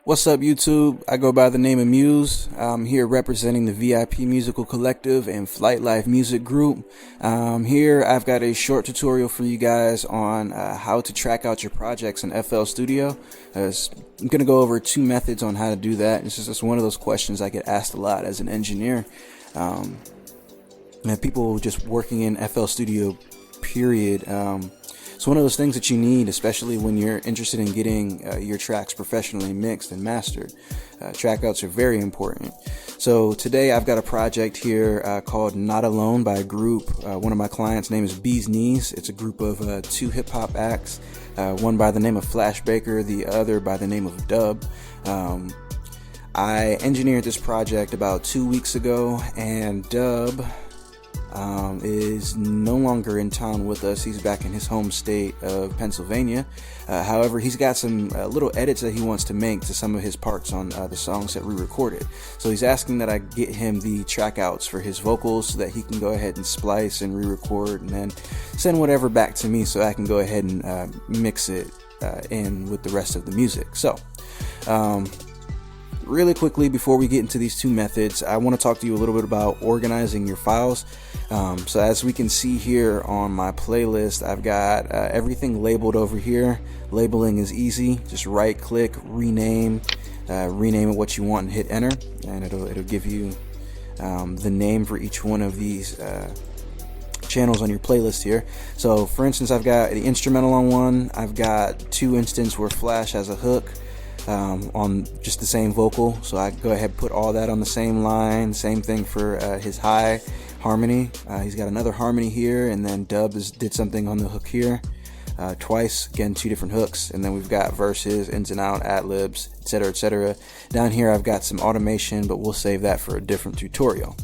What's up, YouTube? I go by the name of Muse. I'm here representing the VIP Musical Collective and Flight Life Music Group. Here I've got a short tutorial for you guys on how to track out your projects in FL Studio. I'm going to go over two methods on how to do that. This is just one of those questions I get asked a lot as an engineer. And people just working in FL Studio, period. It's one of those things that you need, especially when you're interested in getting your tracks professionally mixed and mastered. Trackouts are very important. So today I've got a project here called Not Alone by a group. One of my clients' name is Bee's Knees. It's a group of two hip-hop acts, one by the name of Flash Baker, the other by the name of Dub. I engineered this project about 2 weeks ago, and Dub is no longer in town with us. He's back in his home state of Pennsylvania. However, he's got some little edits that he wants to make to some of his parts on the songs that we recorded. So he's asking that I get him the track outs for his vocals so that he can go ahead and splice and re-record and then send whatever back to me so I can go ahead and mix it in with the rest of the music. So really quickly, before we get into these two methods, I want to talk to you a little bit about organizing your files. So as we can see here on my playlist, I've got everything labeled over here. Labeling is easy. Just right click, rename it what you want and hit enter, and it'll give you the name for each one of these channels on your playlist here. So for instance, I've got the instrumental on one. I've got two instances where Flash has a hook on just the same vocal, so I go ahead and put all that on the same line. Same thing for his high harmony. He's got another harmony here, and then Dub did something on the hook here twice, again two different hooks, and then we've got verses, ins and out, ad-libs, etc, etc. Down here I've got some automation, but we'll save that for a different tutorial.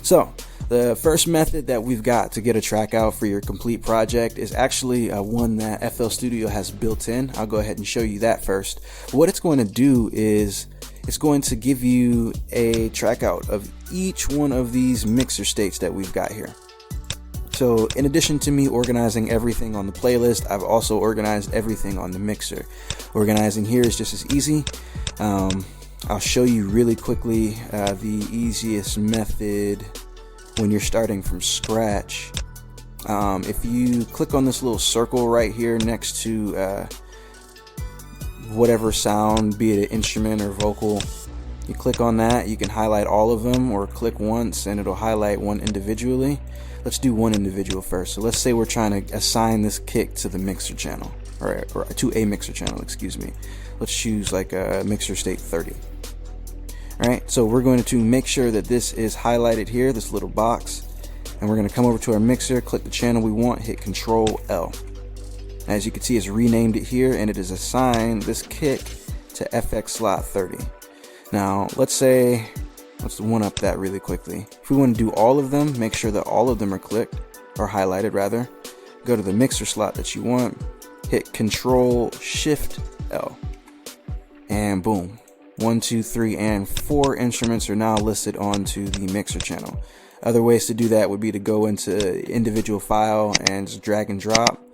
So the first method that we've got to get a track out for your complete project is actually one that FL Studio has built in. I'll go ahead and show you that first. What it's going to do is it's going to give you a track out of each one of these mixer states that we've got here. So in addition to me organizing everything on the playlist, I've also organized everything on the mixer. Organizing here is just as easy. I'll show you really quickly the easiest method when you're starting from scratch. If you click on this little circle right here next to whatever sound, be it an instrument or vocal, you click on that, you can highlight all of them, or click once and it'll highlight one individually. Let's do one individual first. So let's say we're trying to assign this kick to the mixer channel, or to a mixer channel, excuse me. Let's choose like a mixer state 30. Alright, so we're going to make sure that this is highlighted here, this little box, and we're going to come over to our mixer, click the channel we want, hit Control L. As you can see, it's renamed it here, and it is assigned this kick to FX slot 30. Now, let's one up that really quickly. If we want to do all of them, make sure that all of them are clicked, or highlighted rather. Go to the mixer slot that you want, hit Control Shift L, and boom. 1, 2, 3, and 4 instruments are now listed onto the mixer channel. Other ways to do that would be to go into individual file and just drag and drop,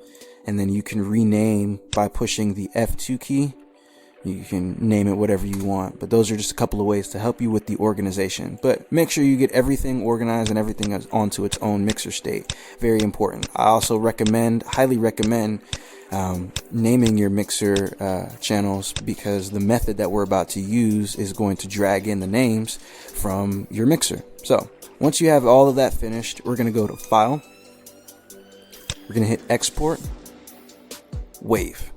and then you can rename by pushing the F2 key. You can name it whatever you want, but those are just a couple of ways to help you with the organization. But make sure you get everything organized and everything onto its own mixer state. Very important. I also highly recommend naming your mixer channels, because the method that we're about to use is going to drag in the names from your mixer. So once you have all of that finished, we're going to go to File. We're going to hit Export, Wave.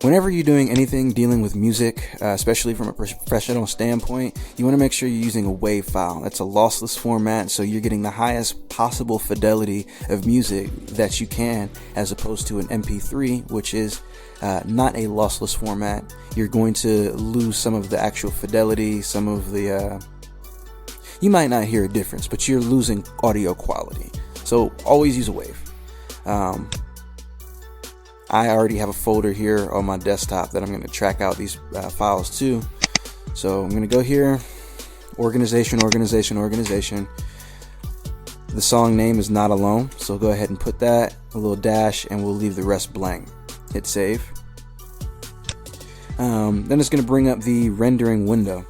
Whenever you're doing anything dealing with music, especially from a professional standpoint, you want to make sure you're using a WAV file. That's a lossless format, so you're getting the highest possible fidelity of music that you can, as opposed to an MP3, which is not a lossless format. You're going to lose some of the actual fidelity, some of the... you might not hear a difference, but you're losing audio quality. So always use a WAV. I already have a folder here on my desktop that I'm going to track out these files to. So I'm going to go here, organization. The song name is Not Alone, so go ahead and put that, a little dash, and we'll leave the rest blank. Hit save. Then it's going to bring up the rendering window.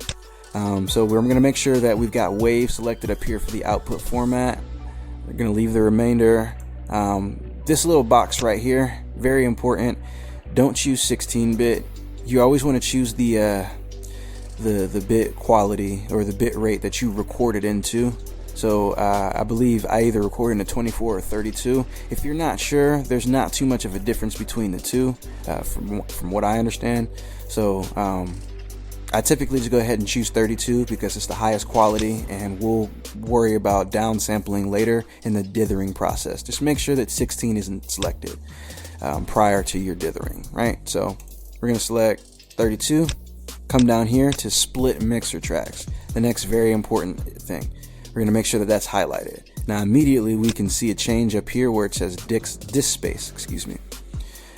So we're going to make sure that we've got wave selected up here for the output format. We're going to leave the remainder. This little box right here, very important. Don't choose 16-bit. You always want to choose the bit quality or the bit rate that you recorded into. So I believe I either recorded in a 24 or 32. If you're not sure, there's not too much of a difference between the two, from what I understand. So I typically just go ahead and choose 32 because it's the highest quality, and we'll worry about downsampling later in the dithering process. Just make sure that 16 isn't selected prior to your dithering, right? So we're going to select 32, come down here to split mixer tracks. The next very important thing. We're going to make sure that that's highlighted. Now immediately we can see a change up here where it says disk space,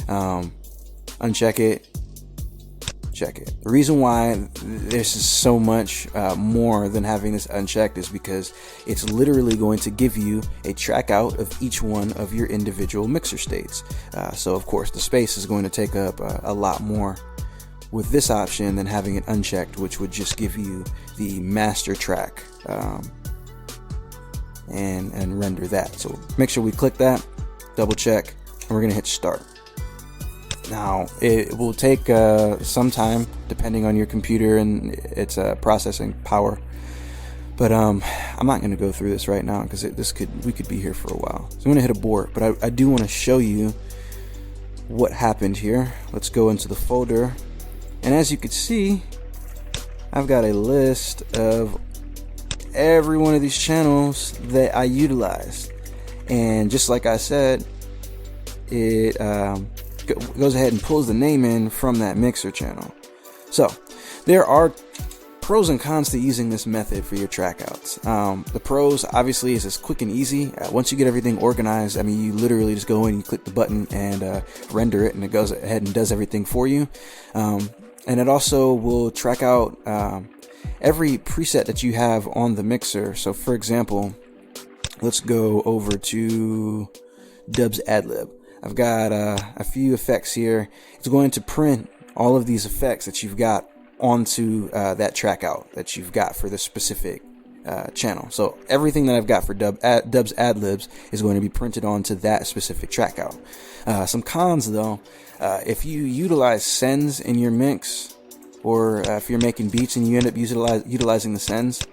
uncheck it, check it. The reason why this is so much more than having this unchecked is because it's literally going to give you a track out of each one of your individual mixer states. So of course the space is going to take up a lot more with this option than having it unchecked, which would just give you the master track and render that. So make sure we click that, double check, and we're gonna hit start. Now it will take some time depending on your computer and its processing power, but I'm not gonna go through this right now because we could be here for a while. So I'm gonna hit abort, but I do want to show you what happened here. Let's go into the folder, and as you can see, I've got a list of every one of these channels that I utilized, and just like I said, it goes ahead and pulls the name in from that mixer channel. So there are pros and cons to using this method for your trackouts. The pros obviously is it's quick and easy. Once you get everything organized, I mean, you literally just go in, you click the button and render it, and it goes ahead and does everything for you. And it also will track out every preset that you have on the mixer. So for example, let's go over to Dub's Adlib. I've got a few effects here. It's going to print all of these effects that you've got onto that track out that you've got for this specific channel. So everything that I've got for Dub's Adlibs is going to be printed onto that specific track out. Some cons though, if you utilize sends in your mix, or if you're making beats and you end up utilizing the sends,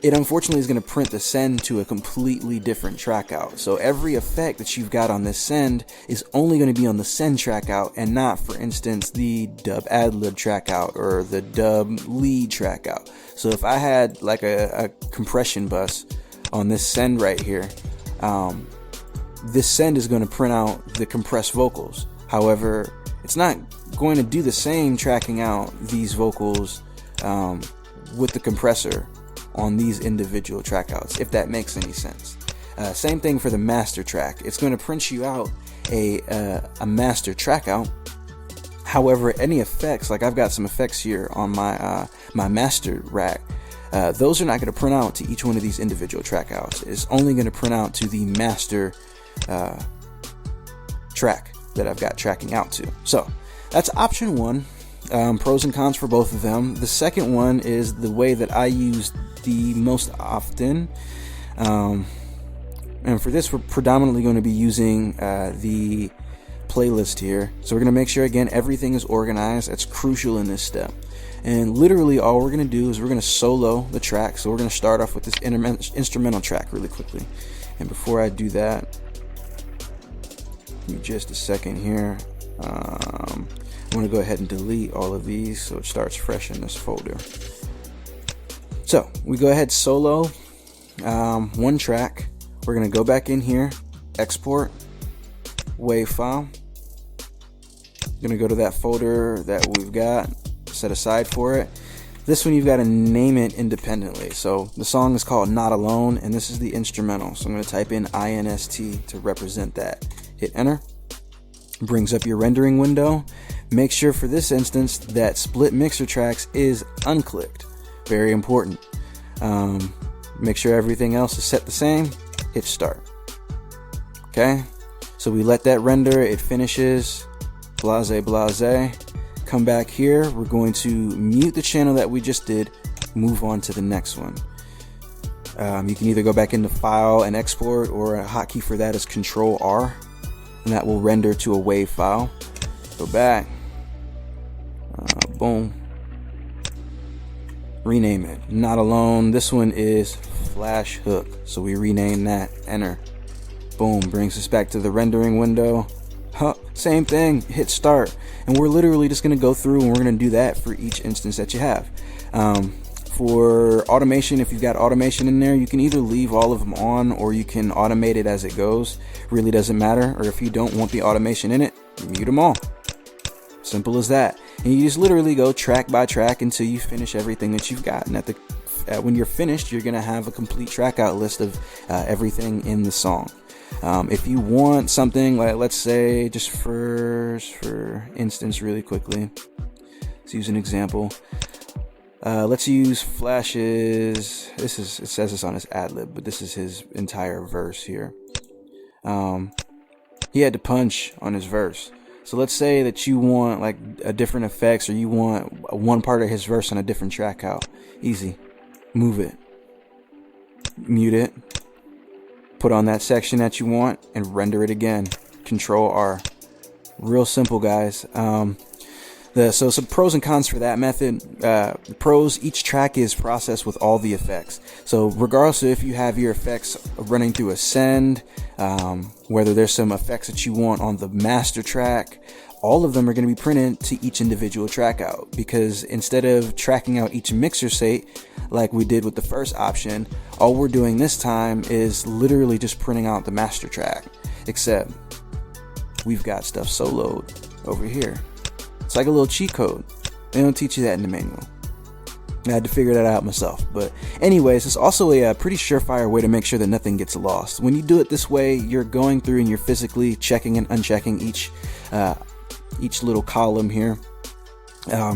it unfortunately is going to print the send to a completely different track out. So every effect that you've got on this send is only going to be on the send track out, and not, for instance, the dub adlib track out or the dub lead track out. So if I had like a compression bus on this send right here, this send is going to print out the compressed vocals. However, it's not going to do the same tracking out these vocals with the compressor on these individual track outs, if that makes any sense. Same thing for the master track. It's going to print you out a master track out. However, any effects, like I've got some effects here on my my master rack, those are not going to print out to each one of these individual track outs. It's only going to print out to the master track that I've got tracking out to. So that's option one. Pros and cons for both of them. The second one is the way that I use the most often, and for this we're predominantly going to be using the playlist here. So we're going to make sure again everything is organized. That's crucial in this step. And literally all we're going to do is we're going to solo the track. So we're going to start off with this instrumental track really quickly. And before I do that, give me just a second here. I'm going to go ahead and delete all of these so it starts fresh in this folder. So we go ahead solo one track. We're going to go back in here, export, wave file. Going to go to that folder that we've got set aside for it. This one you've got to name it independently. So the song is called Not Alone, and this is the instrumental. So I'm going to type in INST to represent that. Hit enter. Brings up your rendering window. Make sure for this instance that split mixer tracks is unclicked. Very important. Make sure everything else is set the same. Hit start. Okay, so we let that render. It finishes. Blase blase. come back here. We're going to mute the channel that we just did, move on to the next one. You can either go back into File and Export, or a hotkey for that is Control R, and that will render to a WAV file. Go back, boom, rename it. Not Alone. This one is Flash Hook, so we rename that. Enter. Boom, brings us back to the rendering window. Same thing, hit start, and we're literally just going to go through and we're going to do that for each instance that you have. For automation, if you've got automation in there, you can either leave all of them on or you can automate it as it goes. Really doesn't matter. Or if you don't want the automation in it, mute them all. Simple as that. And you just literally go track by track until you finish everything that you've got. And when you're finished, you're going to have a complete track out list of everything in the song. If you want something like, let's say, just for instance, really quickly, let's use an example. Let's use Flash's. It says this on his ad-lib, but this is his entire verse here. He had to punch on his verse. So let's say that you want like a different effects, or you want one part of his verse on a different track out. Easy. Move it. Mute it. Put on that section that you want and render it again. Control R. Real simple, guys. So some pros and cons for that method. Pros, each track is processed with all the effects. So regardless of if you have your effects running through a send, whether there's some effects that you want on the master track, all of them are going to be printed to each individual track out, because instead of tracking out each mixer state like we did with the first option, all we're doing this time is literally just printing out the master track, except we've got stuff soloed over here. It's like a little cheat code. They don't teach you that in the manual. I had to figure that out myself. But anyways, it's also a pretty surefire way to make sure that nothing gets lost. When you do it this way, you're going through and you're physically checking and unchecking each little column here.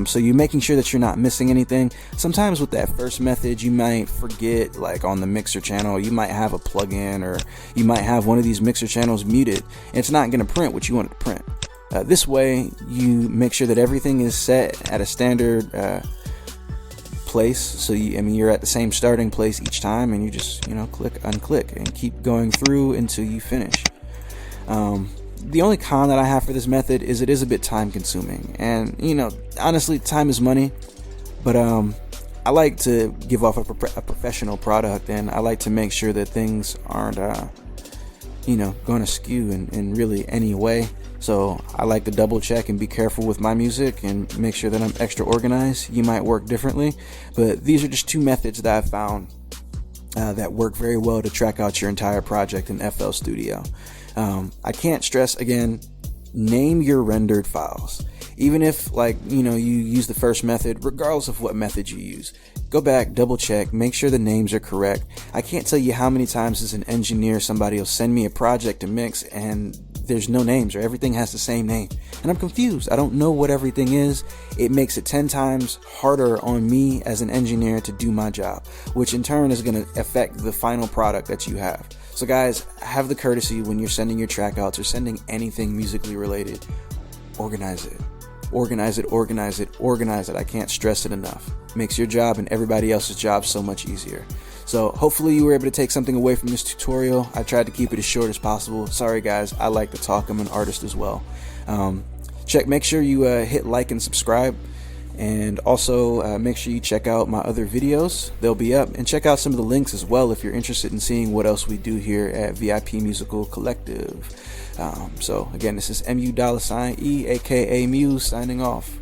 So you're making sure that you're not missing anything. Sometimes with that first method, you might forget, like on the mixer channel, you might have a plugin, or you might have one of these mixer channels muted, and it's not going to print what you want it to print. This way, you make sure that everything is set at a standard place. So you're at the same starting place each time, and you just click, unclick, and keep going through until you finish. The only con that I have for this method is it is a bit time consuming, and honestly, time is money. But I like to give off a professional product, and I like to make sure that things aren't going to skew in really any way. So I like to double check and be careful with my music and make sure that I'm extra organized. You might work differently, but these are just two methods that I've found that work very well to track out your entire project in FL Studio. I can't stress again, name your rendered files. Even if you use the first method, regardless of what method you use, go back, double check, make sure the names are correct. I can't tell you how many times as an engineer somebody will send me a project to mix and there's no names, or everything has the same name, and I'm confused. I don't know what everything is. It makes it 10 times harder on me as an engineer to do my job, which in turn is going to affect the final product that you have. So guys, have the courtesy when you're sending your track outs or sending anything musically related, organize it. Organize it, organize it, organize it. I can't stress it enough. Makes your job and everybody else's job so much easier. So hopefully you were able to take something away from this tutorial. I tried to keep it as short as possible. Sorry guys, I like to talk. I'm an artist as well. Make sure you hit like and subscribe. And also make sure you check out my other videos. They'll be up. And check out some of the links as well if you're interested in seeing what else we do here at VIP Musical Collective. So again, this is MU$E, aka Muse, signing off.